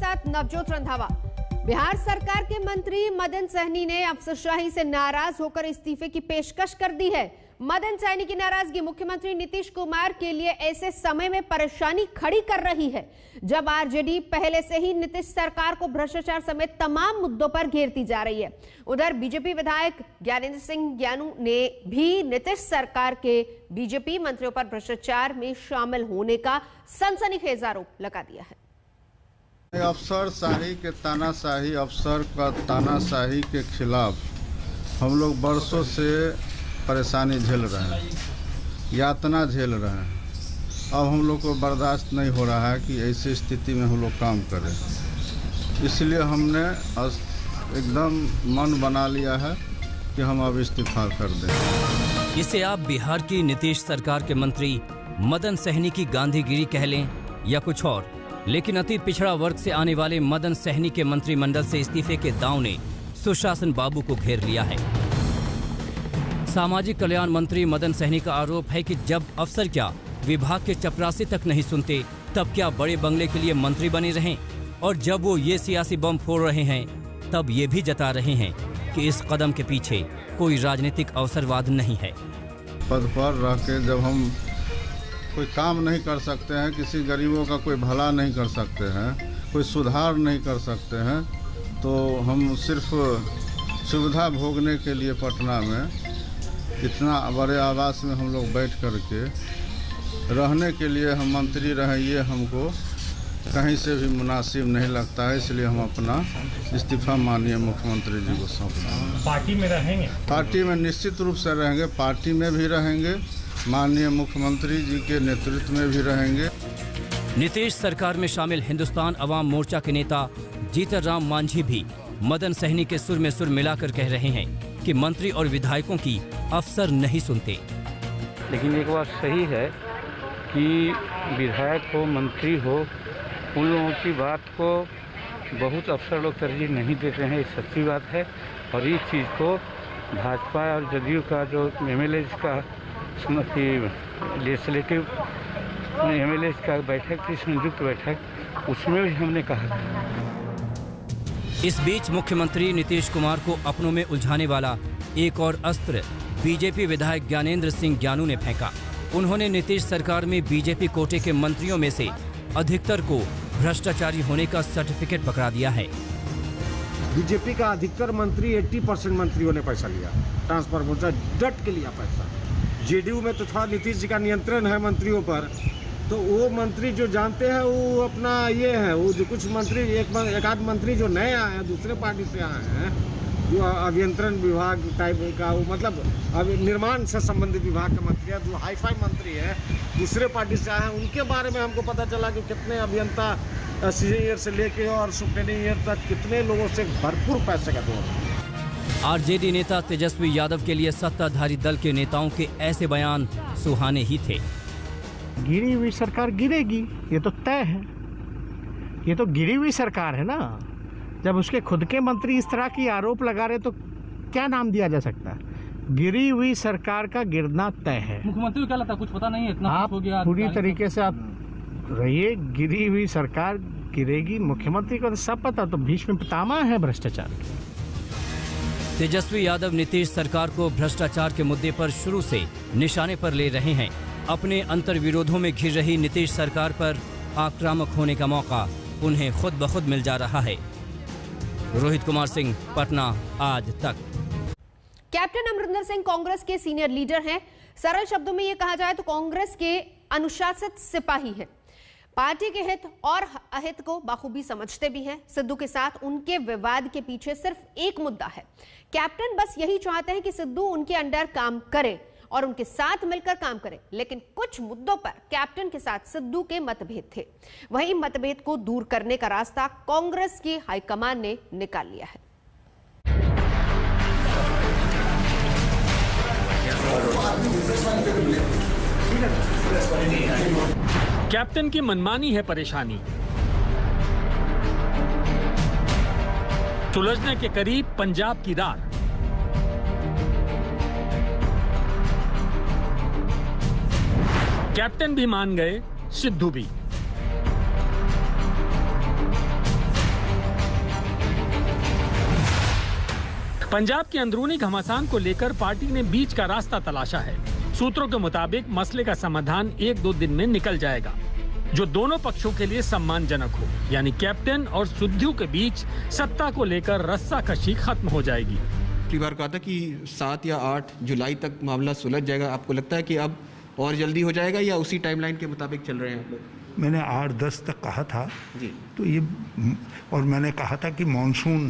साथ नवजोत रंधावा। बिहार सरकार के मंत्री मदन सहनी ने अफसरशाही से नाराज होकर इस्तीफे की पेशकश कर दी है। मदन सहनी की नाराजगी मुख्यमंत्री नीतीश कुमार के लिए ऐसे समय में परेशानी खड़ी कर रही है जब आरजेडी पहले से ही नीतीश सरकार को भ्रष्टाचार समेत तमाम मुद्दों पर घेरती जा रही है। उधर बीजेपी विधायक ज्ञानेंद्र सिंह ज्ञानू ने भी नीतीश सरकार के बीजेपी मंत्रियों पर भ्रष्टाचार में शामिल होने का सनसनीखेज आरोप लगा दिया है। अफसरशाही के तानाशाही, अफसर का तानाशाही के खिलाफ हम लोग बरसों से परेशानी झेल रहे हैं, यातना झेल रहे हैं। अब हम लोग को बर्दाश्त नहीं हो रहा है कि ऐसी स्थिति में हम लोग काम करें, इसलिए हमने एकदम मन बना लिया है कि हम अब इस्तीफा कर दें। इसे आप बिहार की नीतीश सरकार के मंत्री मदन सहनी की गांधीगिरी कह लें या कुछ और, लेकिन अति पिछड़ा वर्ग से आने वाले मदन सहनी के मंत्रिमंडल से इस्तीफे के दांव ने सुशासन बाबू को घेर लिया है। सामाजिक कल्याण मंत्री मदन सहनी का आरोप है कि जब अफसर क्या विभाग के चपरासी तक नहीं सुनते तब क्या बड़े बंगले के लिए मंत्री बने रहें, और जब वो ये सियासी बम फोड़ रहे हैं तब ये भी जता रहे हैं कि इस कदम के पीछे कोई राजनीतिक अवसरवाद नहीं है। पद पर रह के जब हम कोई काम नहीं कर सकते हैं, किसी गरीबों का कोई भला नहीं कर सकते हैं, कोई सुधार नहीं कर सकते हैं, तो हम सिर्फ सुविधा भोगने के लिए पटना में इतना बड़े आवास में हम लोग बैठ कर के रहने के लिए हम मंत्री रहे, ये हमको कहीं से भी मुनासिब नहीं लगता है। इसलिए हम अपना इस्तीफा माननीय मुख्यमंत्री जी को सौंप रहे हैं। पार्टी में रहेंगे? पार्टी में निश्चित रूप से रहेंगे, पार्टी में भी रहेंगे, माननीय मुख्यमंत्री जी के नेतृत्व में भी रहेंगे। नीतीश सरकार में शामिल हिंदुस्तान अवाम मोर्चा के नेता जीतन राम मांझी भी मदन सहनी के सुर में सुर मिलाकर कह रहे हैं कि मंत्री और विधायकों की अफसर नहीं सुनते। लेकिन एक बात सही है कि विधायक हो, मंत्री हो, उन लोगों की बात को बहुत अफसर लोग तरजीह नहीं देते हैं, ये सच्ची बात है। और इस चीज़ को भाजपा और जदयू का जो एमएलए का लेजिस्लेटिव एमएलए का बैठक थी, संयुक्त बैठक, उसमें भी हमने कहा। इस बीच मुख्यमंत्री नीतीश कुमार को अपनों में उलझाने वाला एक और अस्त्र बीजेपी विधायक ज्ञानेंद्र सिंह ज्ञानू ने फेंका। उन्होंने नीतीश सरकार में बीजेपी कोटे के मंत्रियों में से अधिकतर को भ्रष्टाचारी होने का सर्टिफिकेट पकड़ा दिया है। बीजेपी का अधिकतर मंत्री 80% मंत्रियों ने पैसा लिया, ट्रांसफर मोर्चा डट के लिया पैसा। जेडीयू में तो था नीतीश जी का नियंत्रण है मंत्रियों पर, तो वो मंत्री जो जानते हैं वो अपना ये है, वो जो कुछ मंत्री एक आध मंत्री जो नए आए हैं, दूसरे पार्टी से आए हैं, जो अभियंत्रण विभाग टाइप का, वो मतलब निर्माण से संबंधित विभाग का मंत्री है, जो हाईफाई मंत्री है, दूसरे पार्टी से आए हैं, उनके बारे में हमको पता चला कि कितने अभियंता सीनियर से लेके और सुपरिटेंडेंट तक कितने लोगों से भरपूर पैसे का दौर। आरजेडी नेता तेजस्वी यादव के लिए सत्ताधारी दल के नेताओं के ऐसे बयान सुहाने ही थे। गिरी हुई सरकार गिरेगी, ये तो तय है। ये तो गिरी हुई सरकार है ना। जब उसके खुद के मंत्री इस तरह की आरोप लगा रहे तो क्या नाम दिया जा सकता है? गिरी हुई सरकार का गिरना तय है। मुख्यमंत्री को क्या लगता है? कुछ पता नहीं है, इतना आप हो गया पूरी तरीके से आप रहिए। गिरी हुई सरकार गिरेगी, मुख्यमंत्री को तो सब पता, तो भीष्म पितामह है भ्रष्टाचार। तेजस्वी यादव नीतीश सरकार को भ्रष्टाचार के मुद्दे पर शुरू से निशाने पर ले रहे हैं। अपने अंतर्विरोधों में घिर रही नीतीश सरकार पर आक्रामक होने का मौका उन्हें खुद ब खुद मिल जा रहा है। रोहित कुमार सिंह, पटना, आज तक। कैप्टन अमरिंदर सिंह कांग्रेस के सीनियर लीडर हैं। सरल शब्दों में यह कहा जाए तो कांग्रेस के अनुशासित सिपाही हैं। पार्टी के हित और अहित को बाखूबी समझते भी हैं। सिद्धू के साथ उनके विवाद के पीछे सिर्फ एक मुद्दा है। कैप्टन बस यही चाहते हैं कि सिद्धू उनके अंडर काम करे और उनके साथ मिलकर काम करे, लेकिन कुछ मुद्दों पर कैप्टन के साथ सिद्धू के मतभेद थे। वहीं मतभेद को दूर करने का रास्ता कांग्रेस की हाईकमान ने निकाल लिया है। कैप्टन की मनमानी है परेशानी। सुलझने के करीब पंजाब की रार। कैप्टन भी मान गए, सिद्धू भी। पंजाब के अंदरूनी घमासान को लेकर पार्टी ने बीच का रास्ता तलाशा है। सूत्रों के मुताबिक मसले का समाधान 1-2 दिन में निकल जाएगा, जो दोनों पक्षों के लिए सम्मानजनक हो, यानी कैप्टन और सिद्धू के बीच सत्ता को लेकर रस्साकशी खत्म हो जाएगी। पिछली बार कहा था कि 7 या 8 जुलाई तक मामला सुलझ जाएगा। आपको लगता है कि अब और जल्दी हो जाएगा या उसी टाइमलाइन के मुताबिक चल रहे हैं आप लोग? मैंने 8-10 तक कहा था जी। तो ये, और मैंने कहा था कि मानसून,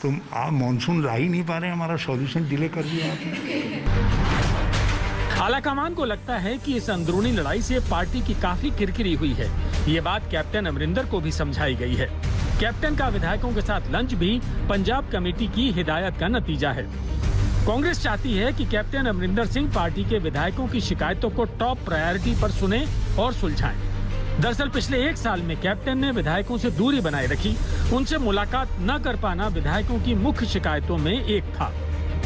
तो आप मानसून ला ही नहीं पा रहे हैं, हमारा सॉल्यूशन डिले कर दिया आपने। आलाकमान को लगता है कि इस अंदरूनी लड़ाई से पार्टी की काफी किरकिरी हुई है। ये बात कैप्टन अमरिंदर को भी समझाई गई है। कैप्टन का विधायकों के साथ लंच भी पंजाब कमेटी की हिदायत का नतीजा है। कांग्रेस चाहती है कि कैप्टन अमरिंदर सिंह पार्टी के विधायकों की शिकायतों को टॉप प्रायोरिटी पर सुने और सुलझाएं। दरअसल पिछले 1 साल में कैप्टन ने विधायकों से दूरी बनाए रखी। उनसे मुलाकात न कर पाना विधायकों की मुख्य शिकायतों में एक था।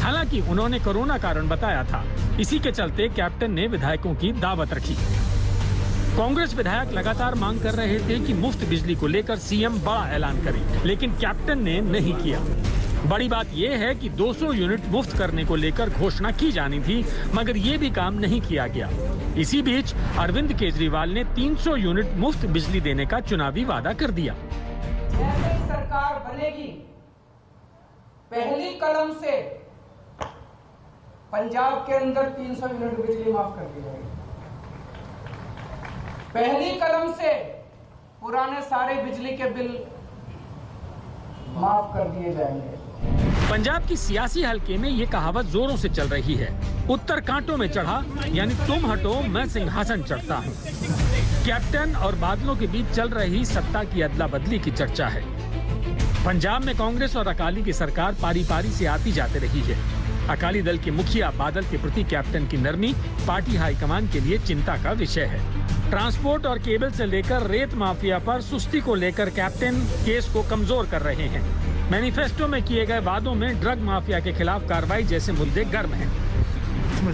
हालांकि उन्होंने कोरोना कारण बताया था। इसी के चलते कैप्टन ने विधायकों की दावत रखी। कांग्रेस विधायक लगातार मांग कर रहे थे कि मुफ्त बिजली को लेकर सीएम बड़ा ऐलान करे, लेकिन कैप्टन ने नहीं किया। बड़ी बात यह है कि 200 यूनिट मुफ्त करने को लेकर घोषणा की जानी थी, मगर ये भी काम नहीं किया गया। इसी बीच अरविंद केजरीवाल ने 300 यूनिट मुफ्त बिजली देने का चुनावी वादा कर दिया। जैसे सरकार बनेगी, पहली कलम से पंजाब के अंदर 300 यूनिट बिजली माफ कर दी जाएगी। पहली कलम से पुराने सारे बिजली के बिल माफ कर दिए जाएंगे। पंजाब की सियासी हलके में ये कहावत जोरों से चल रही है, उत्तर कांटों में चढ़ा, यानी तुम हटो मैं सिंहासन चढ़ता हूँ। कैप्टन और बादलों के बीच चल रही सत्ता की अदला बदली की चर्चा है। पंजाब में कांग्रेस और अकाली की सरकार पारी पारी से आती जाती रही है। अकाली दल के मुखिया बादल के प्रति कैप्टन की नरमी पार्टी हाईकमान के लिए चिंता का विषय है। ट्रांसपोर्ट और केबल से लेकर रेत माफिया पर सुस्ती को लेकर कैप्टन केस को कमजोर कर रहे हैं। मैनिफेस्टो में किए गए वादों में ड्रग माफिया के खिलाफ कार्रवाई जैसे मुद्दे गर्म हैं। इसमें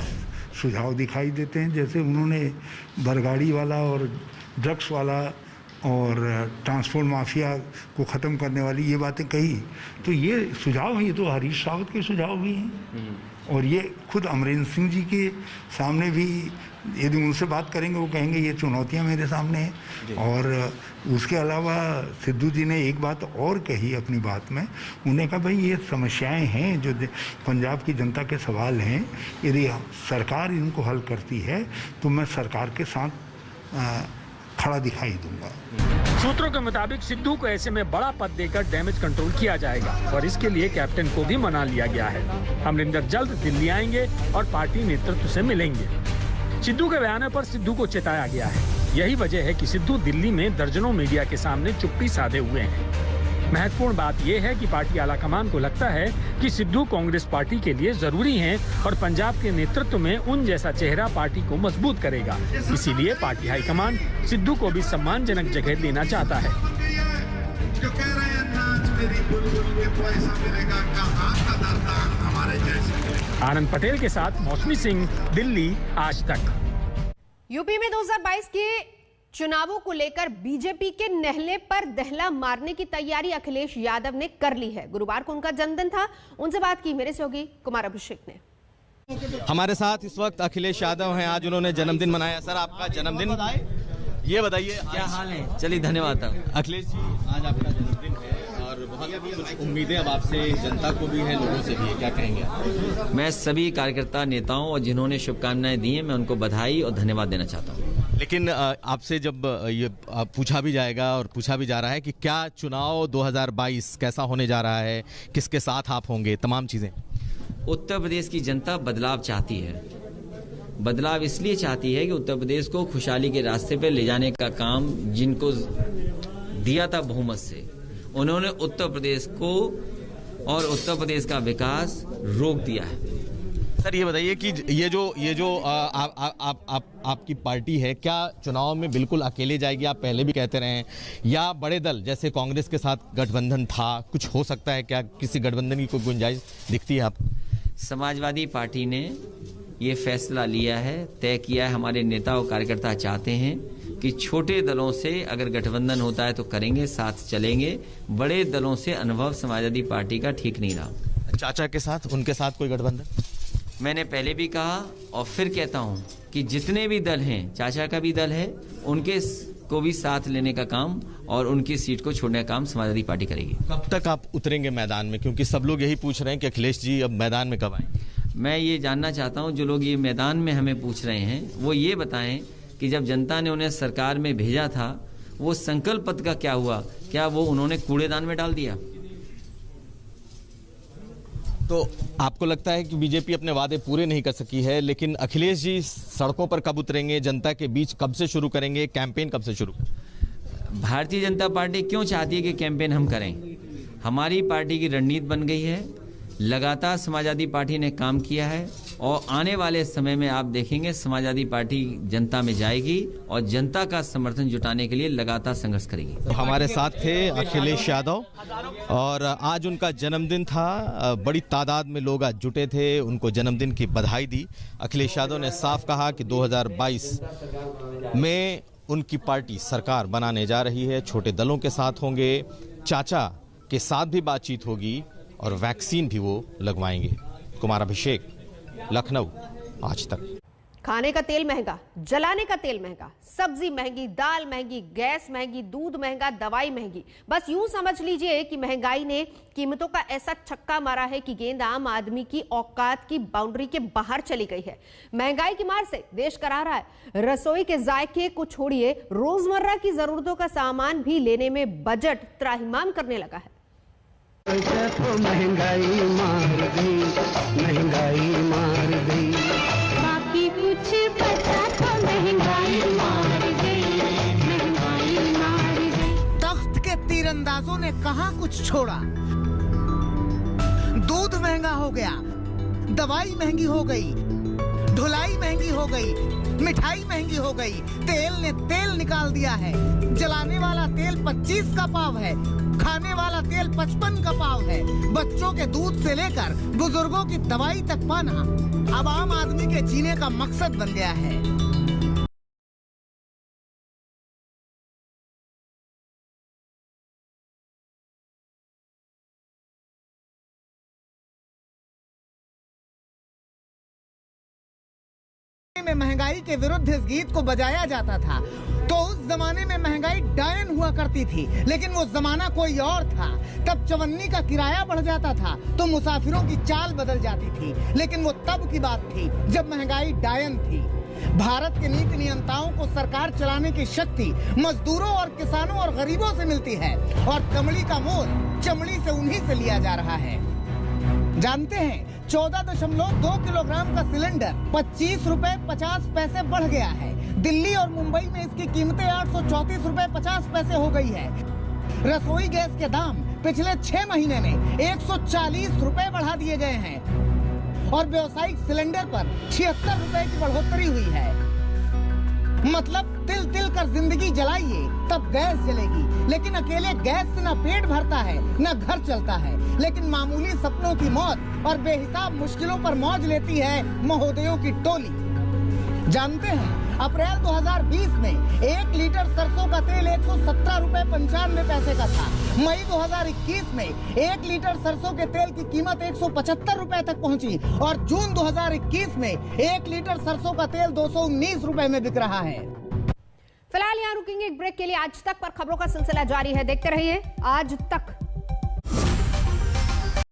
सुझाव दिखाई देते हैं, जैसे उन्होंने बरगाड़ी वाला और ड्रग्स वाला और ट्रांसपोर्ट माफिया को ख़त्म करने वाली ये बातें कही, तो ये सुझाव हैं, ये तो हरीश रावत के सुझाव भी हैं। और ये खुद अमरिंदर सिंह जी के सामने भी, यदि उनसे बात करेंगे वो कहेंगे ये चुनौतियां मेरे सामने हैं। और उसके अलावा सिद्धू जी ने एक बात और कही अपनी बात में, उन्होंने कहा भाई ये समस्याएं हैं जो पंजाब की जनता के सवाल हैं, यदि सरकार इनको हल करती है तो मैं सरकार के साथ खड़ा दिखाई दूंगा। सूत्रों के मुताबिक सिद्धू को ऐसे में बड़ा पद देकर डैमेज कंट्रोल किया जाएगा और इसके लिए कैप्टन को भी मना लिया गया है। अमरिंदर जल्द दिल्ली आएंगे और पार्टी नेतृत्व से मिलेंगे। सिद्धू के बयान पर सिद्धू को चेताया गया है। यही वजह है कि सिद्धू दिल्ली में दर्जनों मीडिया के सामने चुप्पी साधे हुए हैं। महत्वपूर्ण बात यह है कि पार्टी आलाकमान को लगता है कि सिद्धू कांग्रेस पार्टी के लिए जरूरी हैं और पंजाब के नेतृत्व में उन जैसा चेहरा पार्टी को मजबूत करेगा। इसीलिए पार्टी हाईकमान सिद्धू को भी सम्मानजनक जगह देना चाहता है। आनंद पटेल के साथ मौसमी सिंह, दिल्ली आज तक। यूपी में 2022 के चुनावों को लेकर बीजेपी के नहले पर दहला मारने की तैयारी अखिलेश यादव ने कर ली है। गुरुवार को उनका जन्मदिन था, उनसे बात की मेरे सहयोगी कुमार अभिषेक ने। हमारे साथ इस वक्त अखिलेश यादव हैं, आज उन्होंने जन्मदिन मनाया। सर आपका जन्मदिन ये बताइए क्या हाल है? चलिए धन्यवाद। अखिलेश जी आज आपका जन्मदिन है और बहुत कुछ उम्मीदें अब आपसे, जनता को भी है, लोगों से भी है, क्या कहेंगे आप? मैं सभी कार्यकर्ता नेताओं और जिन्होंने शुभकामनाएं दी हैं, मैं उनको बधाई और धन्यवाद देना चाहता हूँ। लेकिन आपसे जब ये पूछा भी जाएगा और पूछा भी जा रहा है कि क्या चुनाव 2022 कैसा होने जा रहा है, किसके साथ आप होंगे, तमाम चीजें। उत्तर प्रदेश की जनता बदलाव चाहती है। बदलाव इसलिए चाहती है कि उत्तर प्रदेश को खुशहाली के रास्ते पर ले जाने का काम जिनको दिया था बहुमत से, उन्होंने उत्तर प्रदेश को और उत्तर प्रदेश का विकास रोक दिया है। सर ये बताइए कि ये जो आपकी पार्टी है, क्या चुनाव में बिल्कुल अकेले जाएगी? आप पहले भी कहते रहे हैं, या बड़े दल जैसे कांग्रेस के साथ गठबंधन था, कुछ हो सकता है? क्या किसी गठबंधन की कोई गुंजाइश दिखती है आपको? समाजवादी पार्टी ने ये फैसला लिया है, तय किया है। हमारे नेता और कार्यकर्ता चाहते हैं कि छोटे दलों से अगर गठबंधन होता है तो करेंगे, साथ चलेंगे। बड़े दलों से अनुभव समाजवादी पार्टी का ठीक नहीं रहा। चाचा के साथ, उनके साथ कोई गठबंधन? मैंने पहले भी कहा और फिर कहता हूं कि जितने भी दल हैं, चाचा का भी दल है, उनके को भी साथ लेने का काम और उनकी सीट को छोड़ने का काम समाजवादी पार्टी करेगी। कब तक आप उतरेंगे मैदान में, क्योंकि सब लोग यही पूछ रहे हैं कि अखिलेश जी अब मैदान में कब आएंगे? मैं ये जानना चाहता हूं, जो लोग ये मैदान में हमें पूछ रहे हैं वो ये बताएं कि जब जनता ने उन्हें सरकार में भेजा था वो संकल्प पत्र का क्या हुआ? क्या वो उन्होंने कूड़ेदान में डाल दिया? तो आपको लगता है कि बीजेपी अपने वादे पूरे नहीं कर सकी है, लेकिन अखिलेश जी सड़कों पर कब उतरेंगे, जनता के बीच कब से शुरू करेंगे, कैंपेन कब से शुरू? भारतीय जनता पार्टी क्यों चाहती है कि कैंपेन हम करें? हमारी पार्टी की रणनीति बन गई है, लगातार समाजवादी पार्टी ने काम किया है और आने वाले समय में आप देखेंगे समाजवादी पार्टी जनता में जाएगी और जनता का समर्थन जुटाने के लिए लगातार संघर्ष करेगी। हमारे साथ थे अखिलेश यादव और आज उनका जन्मदिन था, बड़ी तादाद में लोग आज जुटे थे, उनको जन्मदिन की बधाई दी। अखिलेश यादव ने साफ कहा कि 2022 में उनकी पार्टी सरकार बनाने जा रही है, छोटे दलों के साथ होंगे, चाचा के साथ भी बातचीत होगी और वैक्सीन भी वो लगवाएंगे। कुमार अभिषेक, लखनऊ, आज तक। खाने का तेल महंगा, जलाने का तेल महंगा, सब्जी महंगी, दाल महंगी, गैस महंगी, दूध महंगा, दवाई महंगी। बस यूं समझ लीजिए कि महंगाई ने कीमतों का ऐसा छक्का मारा है कि गेंद आम आदमी की औकात की बाउंड्री के बाहर चली गई है। महंगाई की मार से देश करा रहा है। रसोई के जायके को छोड़िए, रोजमर्रा की जरूरतों का सामान भी लेने में बजट त्राहिमाम करने लगा है। तो महंगाई मार गई, महंगाई मार गई, बाकी कुछ पता तो महंगाई मार गई, महंगाई मार गई। तख्त के तीरंदाजों ने कहाँ कुछ छोड़ा? दूध महंगा हो गया, दवाई महंगी हो गई, ढुलाई महंगी हो गई, मिठाई महंगी हो गई, तेल ने तेल निकाल दिया है। जलाने वाला तेल 25 का पाव है, खाने वाला तेल 55 का पाव है। बच्चों के दूध से लेकर बुजुर्गों की दवाई तक पाना अब आम आदमी के जीने का मकसद बन गया है। में महंगाई के विरुद्ध इस गीत को बजाया जाता था तो उस जमाने में महंगाई डायन हुआ करती थी, लेकिन वो जमाना कोई और था। तब चवन्नी का किराया बढ़ जाता था तो मुसाफिरों की चाल बदल जाती थी, लेकिन वो तब की बात थी जब महंगाई डायन थी। भारत के नीति नियंताओं को सरकार चलाने की शक्ति मजदूरों और किसानों और गरीबों से मिलती है और कमली का मोल चमड़ी से उन्हीं से लिया जा रहा है। जानते हैं 14.2 किलोग्राम का सिलेंडर 25 रुपए 50 पैसे बढ़ गया है। दिल्ली और मुंबई में इसकी कीमतें 834 रुपए 50 पैसे हो गई है। रसोई गैस के दाम पिछले 6 महीने में 140 रुपए बढ़ा दिए गए हैं और व्यावसायिक सिलेंडर पर 76 रुपए की बढ़ोतरी हुई है। मतलब तिल तिल कर जिंदगी जलाइए तब गैस जलेगी, लेकिन अकेले गैस से न पेट भरता है न घर चलता है, लेकिन मामूली सपनों की मौत और बेहिसाब मुश्किलों पर मौज लेती है महोदयों की टोली। जानते हैं अप्रैल 2020 में 1 लीटर सरसों का तेल 117 रुपए 95 पैसे का था। मई 2021 में 1 लीटर सरसों के तेल की कीमत 175 रुपए तक पहुंची और जून 2021 में 1 लीटर सरसों का तेल 219 रुपए में बिक रहा है। फिलहाल यहाँ रुकेंगे एक ब्रेक के लिए। आज तक पर खबरों का सिलसिला जारी है, देखते रहिए आज तक।